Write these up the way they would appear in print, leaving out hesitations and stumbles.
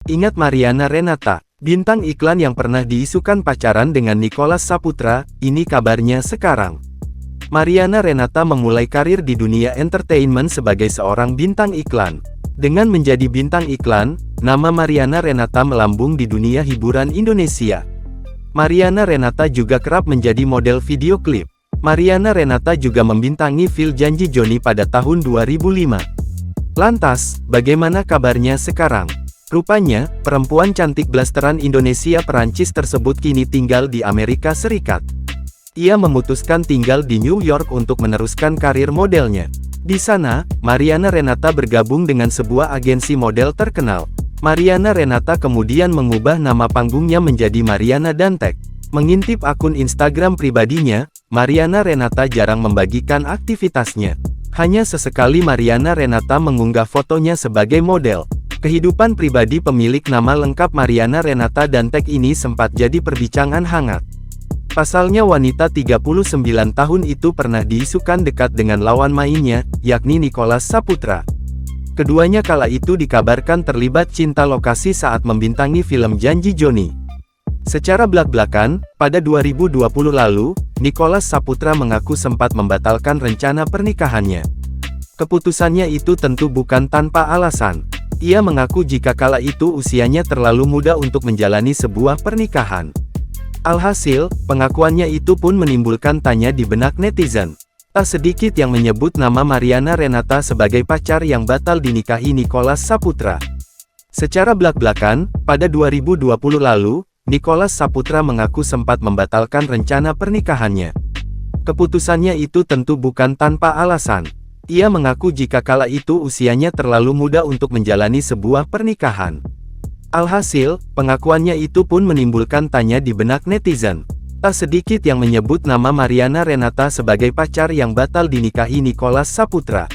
Ingat Mariana Renata, bintang iklan yang pernah diisukan pacaran dengan Nicholas Saputra, ini kabarnya sekarang. Mariana Renata memulai karir di dunia entertainment sebagai seorang bintang iklan. Dengan menjadi bintang iklan, nama Mariana Renata melambung di dunia hiburan Indonesia. Mariana Renata juga kerap menjadi model video klip. Mariana Renata juga membintangi film Janji Joni pada tahun 2005. Lantas, bagaimana kabarnya sekarang? Rupanya, perempuan cantik blasteran Indonesia Perancis tersebut kini tinggal di Amerika Serikat. Ia memutuskan tinggal di New York untuk meneruskan karir modelnya. Di sana, Mariana Renata bergabung dengan sebuah agensi model terkenal. Mariana Renata kemudian mengubah nama panggungnya menjadi Mariana Dantek. Mengintip akun Instagram pribadinya, Mariana Renata jarang membagikan aktivitasnya. Hanya sesekali Mariana Renata mengunggah fotonya sebagai model. Kehidupan pribadi pemilik nama lengkap Mariana Renata Dantek ini sempat jadi perbincangan hangat. Pasalnya wanita 39 tahun itu pernah diisukan dekat dengan lawan mainnya, yakni Nicholas Saputra. Keduanya kala itu dikabarkan terlibat cinta lokasi saat membintangi film Janji Joni. Secara blak-blakan, pada 2020 lalu, Nicholas Saputra mengaku sempat membatalkan rencana pernikahannya. Keputusannya itu tentu bukan tanpa alasan. Ia mengaku jika kala itu usianya terlalu muda untuk menjalani sebuah pernikahan. Alhasil, pengakuannya itu pun menimbulkan tanya di benak netizen. Tak sedikit yang menyebut nama Mariana Renata sebagai pacar yang batal dinikahi Nicholas Saputra. Secara blak-blakan, pada 2020 lalu, Nicholas Saputra mengaku sempat membatalkan rencana pernikahannya. Keputusannya itu tentu bukan tanpa alasan. Ia mengaku jika kala itu usianya terlalu muda untuk menjalani sebuah pernikahan. Alhasil, pengakuannya itu pun menimbulkan tanya di benak netizen. Tak sedikit yang menyebut nama Mariana Renata sebagai pacar yang batal dinikahi Nicholas Saputra.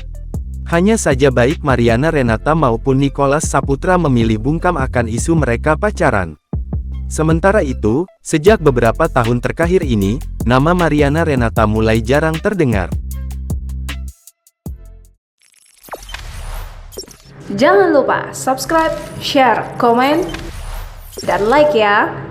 Hanya saja baik Mariana Renata maupun Nicholas Saputra memilih bungkam akan isu mereka pacaran. Sementara itu, sejak beberapa tahun terakhir ini, nama Mariana Renata mulai jarang terdengar. Jangan lupa subscribe, share, komen, dan like ya!